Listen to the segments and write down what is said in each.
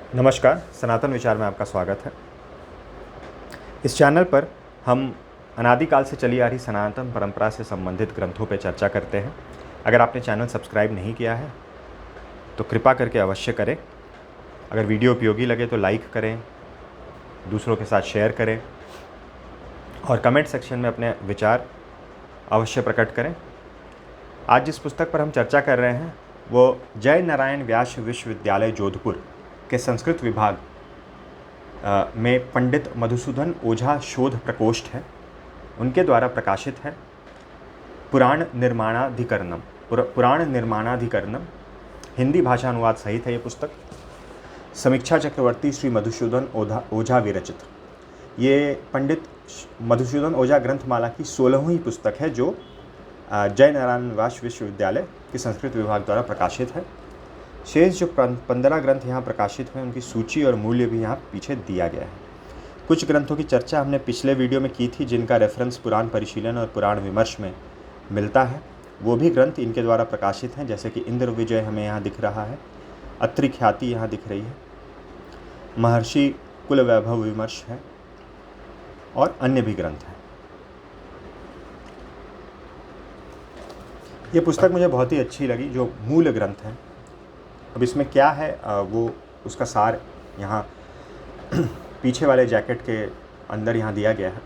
नमस्कार, सनातन विचार में आपका स्वागत है। इस चैनल पर हम अनादिकाल से चली आ रही सनातन परंपरा से संबंधित ग्रंथों पर चर्चा करते हैं। अगर आपने चैनल सब्सक्राइब नहीं किया है तो कृपा करके अवश्य करें। अगर वीडियो उपयोगी लगे तो लाइक करें, दूसरों के साथ शेयर करें और कमेंट सेक्शन में अपने विचार अवश्य प्रकट करें। आज जिस पुस्तक पर हम चर्चा कर रहे हैं वो जय नारायण व्यास विश्वविद्यालय जोधपुर के संस्कृत विभाग में पंडित मधुसूदन ओझा शोध प्रकोष्ठ है, उनके द्वारा प्रकाशित है पुराण निर्माणाधिकरणम। हिंदी भाषा अनुवाद सहित है ये पुस्तक। समीक्षा चक्रवर्ती श्री मधुसूदन ओझा विरचित। ये पंडित मधुसूदन ओझा ग्रंथमाला की 16वीं पुस्तक है जो जय नारायण व्यास विश्वविद्यालय के संस्कृत विभाग द्वारा प्रकाशित है। शेष जो 15 ग्रंथ यहाँ प्रकाशित हुए उनकी सूची और मूल्य भी यहाँ पीछे दिया गया है। कुछ ग्रंथों की चर्चा हमने पिछले वीडियो में की थी जिनका रेफरेंस पुराण परिशीलन और पुराण विमर्श में मिलता है। वो भी ग्रंथ इनके द्वारा प्रकाशित हैं, जैसे कि इंद्र विजय हमें यहाँ दिख रहा है, अत्रि ख्याति यहाँ दिख रही है, महर्षि कुल वैभव विमर्श है और अन्य भी ग्रंथ हैं। ये पुस्तक मुझे बहुत ही अच्छी लगी, जो मूल ग्रंथ है। अब इसमें क्या है वो उसका सार यहाँ पीछे वाले जैकेट के अंदर यहाँ दिया गया है।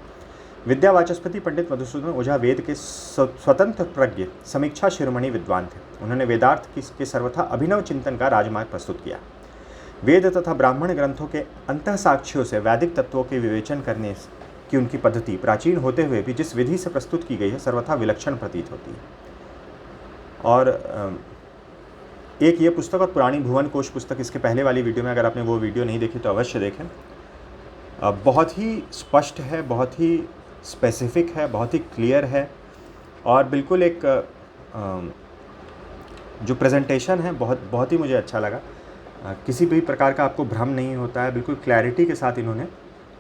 विद्यावाचस्पति पंडित मधुसूदन ओझा वेद के स्वतंत्र प्रज्ञ समीक्षा शिरोमणि विद्वान थे। उन्होंने वेदार्थ के सर्वथा अभिनव चिंतन का राजमार्ग प्रस्तुत किया। वेद तथा ब्राह्मण ग्रंथों के अंतः साक्ष्यों से वैदिक तत्वों के विवेचन करने की उनकी पद्धति प्राचीन होते हुए भी जिस विधि से प्रस्तुत की गई है सर्वथा विलक्षण प्रतीत होती है। और एक ये पुस्तक और पुरानी भुवन कोश पुस्तक, इसके पहले वाली वीडियो में अगर आपने वो वीडियो नहीं देखी तो अवश्य देखें। बहुत ही स्पष्ट है, बहुत ही स्पेसिफिक है, बहुत ही क्लियर है और बिल्कुल एक जो प्रेजेंटेशन है बहुत ही मुझे अच्छा लगा। किसी भी प्रकार का आपको भ्रम नहीं होता है, बिल्कुल क्लैरिटी के साथ इन्होंने,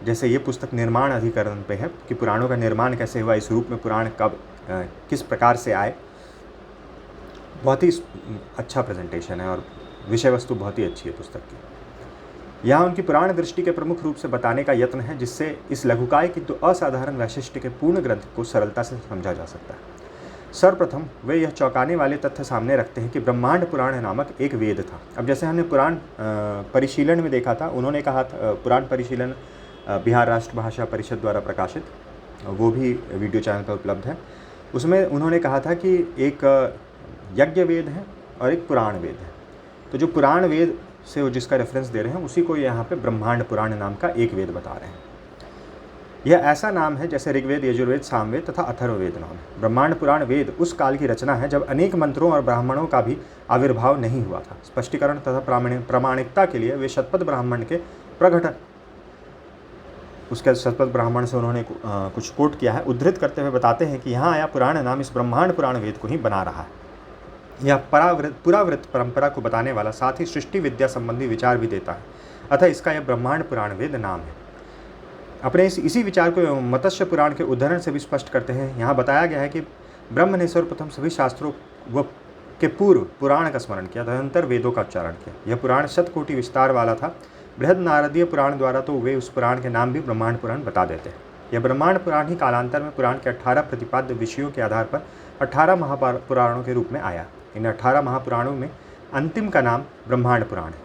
जैसे ये पुस्तक निर्माण अधिकरण पे है कि पुराणों का निर्माण कैसे हुआ, इस रूप में पुराण कब किस प्रकार से आए। बहुत ही अच्छा प्रेजेंटेशन है और विषय वस्तु बहुत ही अच्छी है पुस्तक की। यहाँ उनकी पुराण दृष्टि के प्रमुख रूप से बताने का यत्न है जिससे इस लघुकाय किंतु असाधारण वैशिष्ट्य के पूर्ण ग्रंथ को सरलता से समझा जा सकता है। सर्वप्रथम वे यह चौंकाने वाले तथ्य सामने रखते हैं कि ब्रह्मांड पुराण नामक एक वेद था। अब जैसे हमने पुराण परिशीलन में देखा था, उन्होंने कहा था, पुराण परिशीलन बिहार राष्ट्र भाषा परिषद द्वारा प्रकाशित, वो भी वीडियो चैनल पर उपलब्ध है। उसमें उन्होंने कहा था कि एक यज्ञ वेद है और एक पुराण वेद है। तो जो पुराण वेद से वो जिसका रेफरेंस दे रहे हैं उसी को यहाँ पे ब्रह्मांड पुराण नाम का एक वेद बता रहे हैं। यह ऐसा नाम है जैसे ऋग्वेद, यजुर्वेद, सामवेद तथा अथर्ववेद नाम है। ब्रह्मांड पुराण वेद उस काल की रचना है जब अनेक मंत्रों और ब्राह्मणों का भी आविर्भाव नहीं हुआ था। स्पष्टीकरण तथा प्रामाणिकता के लिए वे शतपथ ब्राह्मण के प्रकटन, उसके शतपथ ब्राह्मण से उन्होंने कुछ कोट किया है, उद्धृत करते हुए बताते हैं कि यहाँ आया पुराण नाम इस ब्रह्मांड पुराण वेद को ही बना रहा है। यह पुरावृत्त परंपरा को बताने वाला साथ ही सृष्टि विद्या संबंधी विचार भी देता है, अतः इसका यह ब्रह्मांड पुराण वेद नाम है। अपने इसी विचार को मत्स्य पुराण के उदाहरण से भी स्पष्ट करते हैं। यहाँ बताया गया है कि ब्रह्म ने सर्वप्रथम सभी शास्त्रों के पूर्व पुराण का स्मरण किया, तदनंतर वेदों का उच्चारण किया। यह पुराण शतकोटि विस्तार वाला था। बृहद नारदीय पुराण द्वारा तो वे उस पुराण के नाम भी ब्रह्मांड पुराण बता देते हैं। यह ब्रह्मांड पुराण ही कालांतर में पुराण के 18 प्रतिपाद्य विषयों के आधार पर 18 महापुराणों के रूप में आया। इन 18 महापुराणों में अंतिम का नाम ब्रह्मांड पुराण है।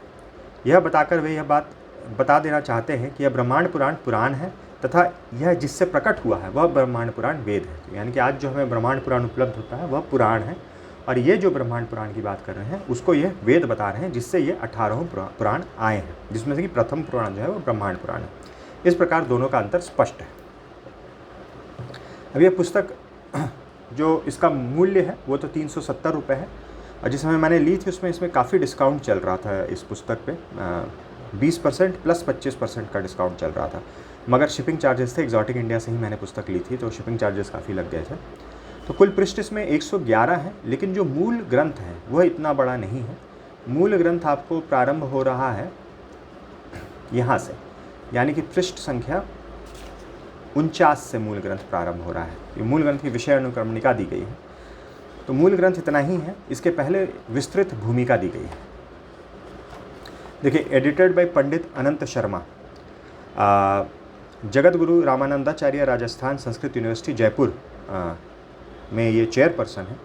यह बताकर वे यह बात बता देना चाहते हैं कि यह ब्रह्मांड पुराण पुराण है तथा यह जिससे प्रकट हुआ है वह ब्रह्मांड पुराण वेद है। यानी कि आज जो हमें ब्रह्मांड पुराण उपलब्ध होता है वह पुराण है और ये जो ब्रह्मांड पुराण की बात कर रहे हैं उसको ये वेद बता रहे हैं जिससे ये 18 पुराण आए हैं, जिसमें से कि प्रथम पुराण जो है वो ब्रह्मांड पुराण है। इस प्रकार दोनों का अंतर स्पष्ट है। अब यह पुस्तक जो इसका मूल्य है वो तो 370 रुपये है और जिस समय मैंने ली थी उसमें इसमें काफ़ी डिस्काउंट चल रहा था। इस पुस्तक पे 20% प्लस 25% का डिस्काउंट चल रहा था, मगर शिपिंग चार्जेस थे। एक्जॉटिक इंडिया से ही मैंने पुस्तक ली थी तो शिपिंग चार्जेस काफ़ी लग गए थे। तो कुल पृष्ठ इसमें 111 है, लेकिन जो मूल ग्रंथ है वह इतना बड़ा नहीं है। मूल ग्रंथ आपको प्रारंभ हो रहा है यहाँ से, यानी कि पृष्ठ संख्या 49 से मूल ग्रंथ प्रारंभ हो रहा है। ये मूल ग्रंथ की विषय अनुक्रमणिका दी गई है। तो मूल ग्रंथ इतना ही है, इसके पहले विस्तृत भूमिका दी गई है। देखिए, edited by Pandit Anant Sharma, Jagat Guru Ramanandacharya Rajasthan Sanskrit university Jaipur में ये चेयरपर्सन है।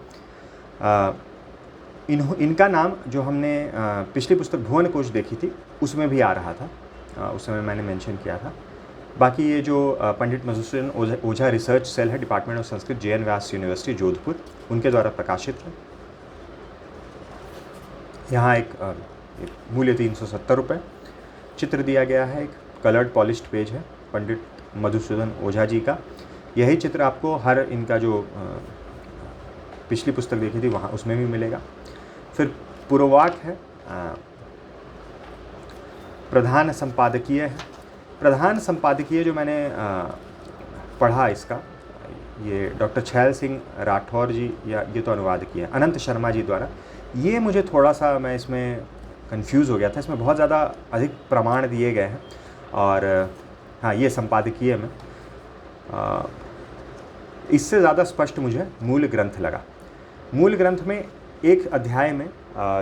इनका नाम जो हमने पिछली पुस्तक भुवन कोश देखी थी उसमें भी आ रहा था, उस समय मैंने मेंशन किया था। बाकी ये जो पंडित मधुसूदन ओझा रिसर्च सेल है, department of Sanskrit, JN Vyas university Jodhpur, उनके द्वारा प्रकाशित है। यहाँ एक मूल्य 370 रुपये, चित्र दिया गया है, एक कलर्ड पॉलिश्ड पेज है पंडित मधुसूदन ओझा जी का। यही चित्र आपको हर इनका जो पिछली पुस्तक देखी थी वहाँ उसमें भी मिलेगा। फिर पूर्ववाक है, प्रधान संपादकीय है। प्रधान संपादकीय जो मैंने पढ़ा इसका, ये डॉक्टर छैल सिंह राठौर जी, या ये तो अनुवाद किया अनंत शर्मा जी द्वारा। ये मुझे थोड़ा सा, मैं इसमें कंफ्यूज हो गया था, इसमें बहुत ज़्यादा अधिक प्रमाण दिए गए हैं। और हाँ, ये संपादकीय में इससे ज़्यादा स्पष्ट मुझे मूल ग्रंथ लगा। मूल ग्रंथ में एक अध्याय में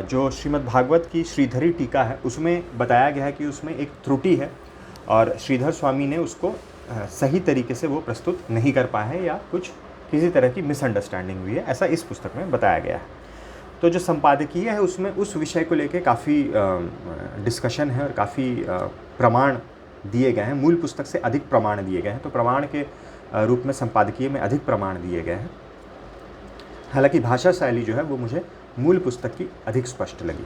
जो श्रीमद् भागवत की श्रीधरी टीका है उसमें बताया गया है कि उसमें एक त्रुटि है और श्रीधर स्वामी ने उसको सही तरीके से वो प्रस्तुत नहीं कर पाए हैं, या किसी तरह की मिसअंडरस्टैंडिंग हुई है, ऐसा इस पुस्तक में बताया गया है। तो जो संपादकीय है उसमें उस विषय को लेके काफ़ी डिस्कशन है और काफ़ी प्रमाण दिए गए हैं। मूल पुस्तक से अधिक प्रमाण दिए गए हैं, तो प्रमाण के रूप में संपादकीय में अधिक प्रमाण दिए गए हैं। हालांकि भाषा शैली जो है वो मुझे मूल पुस्तक की अधिक स्पष्ट लगी।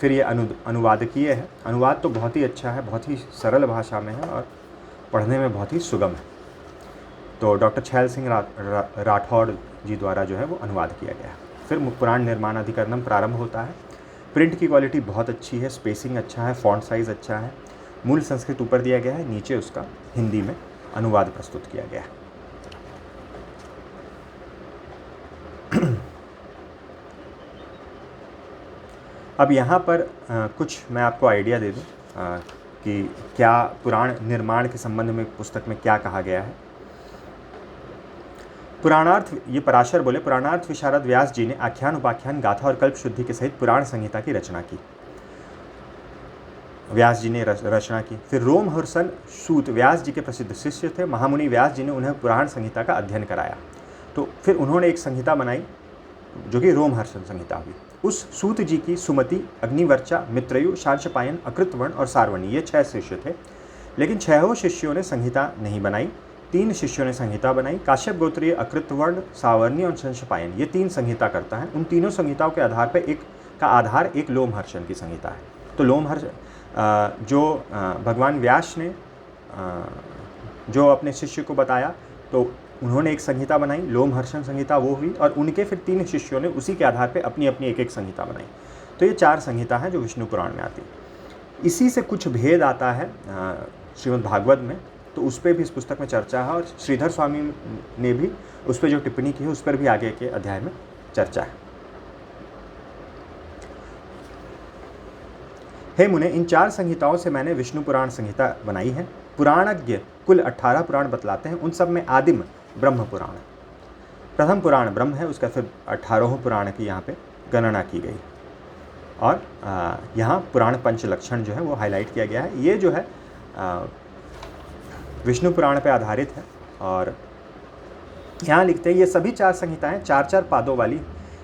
फिर ये अनुवादकीय है। अनुवाद तो बहुत ही अच्छा है, बहुत ही सरल भाषा में है और पढ़ने में बहुत ही सुगम है। तो डॉक्टर छैल सिंह राठौड़ जी द्वारा जो है वो अनुवाद किया गया है। फिर पुराण निर्माणाधिकरणम प्रारंभ होता है। प्रिंट की क्वालिटी बहुत अच्छी है, स्पेसिंग अच्छा है, फॉन्ट साइज़ अच्छा है। मूल संस्कृत ऊपर दिया गया है, नीचे उसका हिंदी में अनुवाद प्रस्तुत किया गया है। अब यहाँ पर कुछ मैं आपको आइडिया दे दूँ कि क्या पुराण निर्माण के संबंध में पुस्तक में क्या कहा गया है। पुराणार्थ, ये पराशर बोले, पुराणार्थ विशारद व्यास जी ने आख्यान, उपाख्यान, गाथा और कल्प शुद्धि के सहित पुराण संहिता की रचना की। व्यास जी ने रचना की। फिर रोमहर्षण सूत व्यास जी के प्रसिद्ध शिष्य थे। महामुनि व्यास जी ने उन्हें पुराण संहिता का अध्ययन कराया। तो फिर उन्होंने एक संहिता बनाई जो कि रोमहर्षण संहिता हुई। उस सूत जी की सुमति, अग्निवर्चा, मित्रयु, शार्षपायन, अकृतवर्ण और सारवणी, ये 6 शिष्य थे। लेकिन 6 शिष्यों ने संहिता नहीं बनाई, 3 शिष्यों ने संहिता बनाई। काश्यप गोत्रीय, अकृतवर्ण, सावर्णी और शार्षपायन, ये 3 संहिता करता है। उन तीनों संहिताओं के आधार पर एक लोमहर्षण की संहिता है। तो लोमहर्षण जो भगवान व्यास ने जो अपने शिष्य को बताया, तो उन्होंने एक संहिता बनाई, लोमहर्षण संहिता वो हुई, और उनके फिर 3 शिष्यों ने उसी के आधार पे अपनी अपनी एक संहिता बनाई। तो ये 4 संहिता हैं जो विष्णु पुराण में आती है। इसी से कुछ भेद आता है श्रीमद् भागवत में, तो उस पर भी इस पुस्तक में चर्चा है, और श्रीधर स्वामी ने भी उस पर जो टिप्पणी की है उस पर भी आगे के अध्याय में चर्चा है। हे मुने, इन 4 संहिताओं से मैंने विष्णु पुराण संहिता बनाई है। पुराणज्ञ कुल 18 पुराण बतलाते हैं, उन सब में आदिम ब्रह्म पुराण, प्रथम पुराण ब्रह्म है, उसका फिर 18 पुराण की यहाँ पे गणना की गई। और यहाँ पुराण पंच लक्षण जो है वो हाईलाइट किया गया है। ये जो है विष्णु पुराण पे आधारित है। और यहाँ लिखते हैं ये सभी 4 संहिताएं 4-4 पादों वाली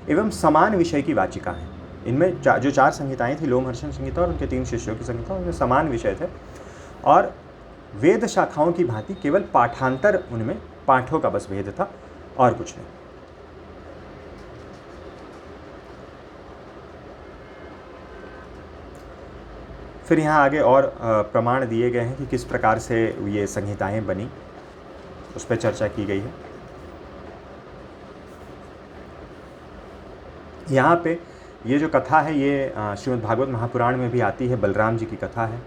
एवं समान विषय की वाचिका हैं। इनमें जो 4 संहिताएं थी, लोमहर्षण संहिता और उनके 3 शिष्यों की संहिता, उनमें समान विषय थे और वेद शाखाओं की भांति केवल पाठांतर, उनमें पाठों का बस भेद था और कुछ नहीं। फिर यहाँ आगे और प्रमाण दिए गए हैं कि किस प्रकार से ये संहिताएं बनी, उस पर चर्चा की गई है। यहाँ पे ये जो कथा है ये श्रीमद् भागवत महापुराण में भी आती है, बलराम जी की कथा है,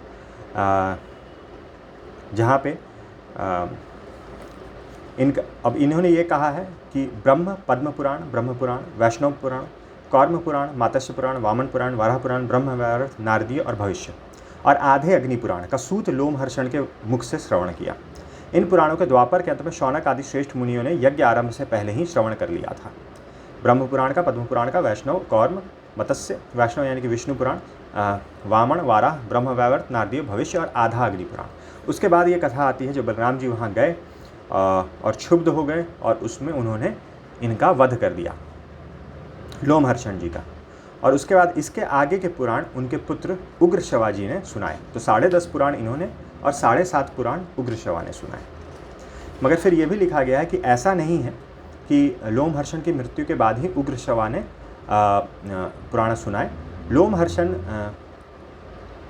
जहाँ पे अब इन्होंने ये कहा है कि ब्रह्म पद्म पुराण, वैष्णव पुराण, कौर्म पुराण, मातस्य पुराण, वामन पुराण, वराह पुराण, ब्रह्म वैवर्त, नारदीय और भविष्य, और आधे अग्नि पुराण का सूत लोमहर्षण के मुख से श्रवण किया। इन पुराणों के द्वापर के अंत में शौनक आदि श्रेष्ठ मुनियों ने यज्ञ आरंभ से पहले ही श्रवण कर लिया था। ब्रह्म पुराण का, पद्म पुराण का, वैष्णव, कौर्म, मत्स्य, वैष्णव यानी कि विष्णु पुराण, वामन, वाराह, ब्रह्म वैवर्त, नारदीय, भविष्य और आधा अग्नि पुराण। उसके बाद ये कथा आती है जब बलराम जी वहाँ गए और क्षुब्ध हो गए और उसमें उन्होंने इनका वध कर दिया, लोमहर्षण जी का। और उसके बाद इसके आगे के पुराण उनके पुत्र उग्रश्रवा जी ने सुनाए। तो 10.5 पुराण इन्होंने और 7.5 पुराण उग्रश्रवा ने सुनाए। मगर फिर ये भी लिखा गया है कि ऐसा नहीं है कि लोमहर्षण की मृत्यु के बाद ही उग्रश्रवा ने पुराण सुनाए। लोमहर्षण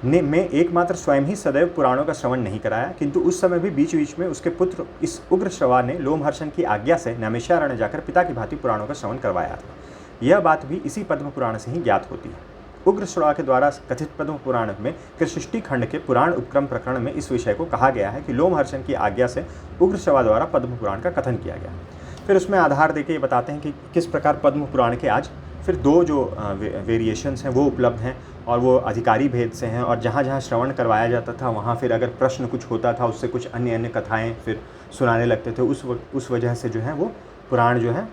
ने में एकमात्र स्वयं ही सदैव पुराणों का श्रवण नहीं कराया, किंतु उस समय भी बीच बीच में उसके पुत्र इस उग्रश्रवा ने लोमहर्षण की आज्ञा से नैमिषारण्य जाकर पिता की भांति पुराणों का श्रवण करवाया था। यह बात भी इसी पद्म पुराण से ही ज्ञात होती है। उग्रश्रवा के द्वारा कथित पद्म पुराण में कृष्टि खंड के पुराण उपक्रम प्रकरण में इस विषय को कहा गया है कि लोमहर्षण की आज्ञा से उग्रश्रवा द्वारा पद्म पुराण का कथन किया गया। फिर उसमें आधार देके ये बताते हैं कि किस प्रकार पद्म पुराण के आज फिर 2 जो वेरिएशंस हैं वो उपलब्ध हैं और वो अधिकारी भेद से हैं। और जहाँ जहाँ श्रवण करवाया जाता था वहाँ फिर अगर प्रश्न कुछ होता था उससे कुछ अन्य अन्य कथाएँ फिर सुनाने लगते थे। उस वजह से जो है वो पुराण जो है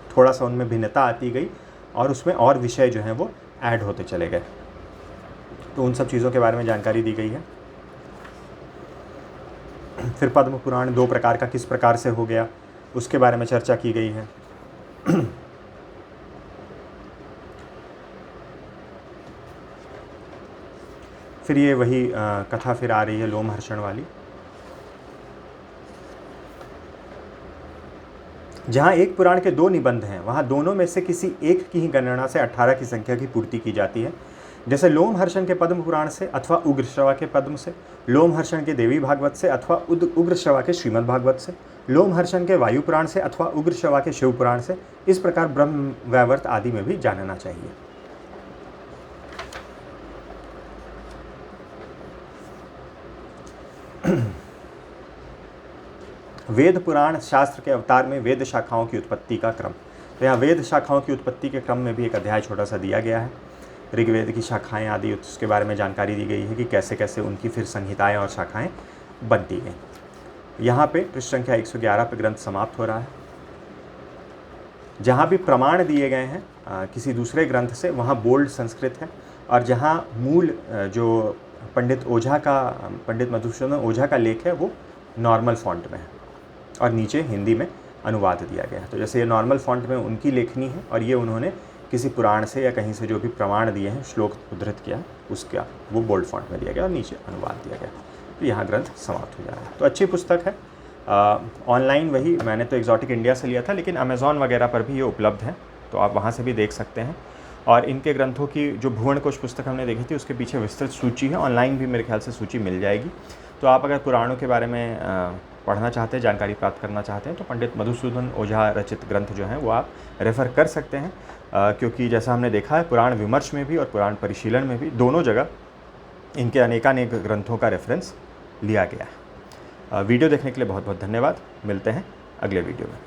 थोड़ा सा उनमें भिन्नता आती गई और उसमें और विषय जो हैं वो ऐड होते चले गए। तो उन सब चीज़ों के बारे में जानकारी दी गई है। फिर पद्म पुराण 2 प्रकार का किस प्रकार से हो गया उसके बारे में चर्चा की गई है। फिर ये वही कथा फिर आ रही है लोमहर्षण वाली, जहाँ एक पुराण के 2 निबंध हैं वहाँ दोनों में से किसी एक की ही गणना से 18 की संख्या की पूर्ति की जाती है। जैसे लोमहर्षण के पद्म पुराण से अथवा उग्रश्रवा के पद्म से, लोमहर्षण के देवी भागवत से अथवा उग्रश्रवा के श्रीमद् भागवत से, लोमहर्षण के वायु पुराण से अथवा उग्रश्रवा के शिव पुराण से। इस प्रकार ब्रह्म वैवर्त आदि में भी जानना चाहिए। वेद पुराण शास्त्र के अवतार में वेद शाखाओं की उत्पत्ति का क्रम। तो यहाँ वेद शाखाओं की उत्पत्ति के क्रम में भी एक अध्याय छोटा सा दिया गया है। ऋग्वेद की शाखाएं आदि उसके बारे में जानकारी दी गई है कि कैसे कैसे उनकी फिर संहिताएं और शाखाएं बनती गई। यहाँ पे पृष्ठ संख्या 111 पे ग्रंथ समाप्त हो रहा है। जहाँ भी प्रमाण दिए गए हैं किसी दूसरे ग्रंथ से वहाँ बोल्ड संस्कृत है, और जहाँ मूल जो पंडित मधुसूदन ओझा का लेख है वो नॉर्मल फॉन्ट में है और नीचे हिंदी में अनुवाद दिया गया है। तो जैसे ये नॉर्मल फॉन्ट में उनकी लेखनी है और ये उन्होंने किसी पुराण से या कहीं से जो भी प्रमाण दिए हैं, श्लोक उद्धृत किया, उसका वो बोल्ड फॉन्ट में दिया गया और नीचे अनुवाद दिया गया। तो यहाँ ग्रंथ समाप्त हो जा रहा है। तो अच्छी पुस्तक है। ऑनलाइन वही मैंने तो एग्जॉटिक इंडिया से लिया था, लेकिन अमेज़ॉन वगैरह पर भी ये उपलब्ध है, तो आप वहाँ से भी देख सकते हैं। और इनके ग्रंथों की जो भुवन कोश पुस्तक हमने देखी थी उसके पीछे विस्तृत सूची है। ऑनलाइन भी मेरे ख्याल से सूची मिल जाएगी। तो आप अगर पुराणों के बारे में पढ़ना चाहते हैं, जानकारी प्राप्त करना चाहते हैं, तो पंडित मधुसूदन ओझा रचित ग्रंथ जो हैं वो आप रेफ़र कर सकते हैं। क्योंकि जैसा हमने देखा है पुराण विमर्श में भी और पुराण परिशीलन में भी दोनों जगह इनके अनेकानेक ग्रंथों का रेफरेंस लिया गया है। वीडियो देखने के लिए बहुत बहुत धन्यवाद। मिलते हैं अगले वीडियो में।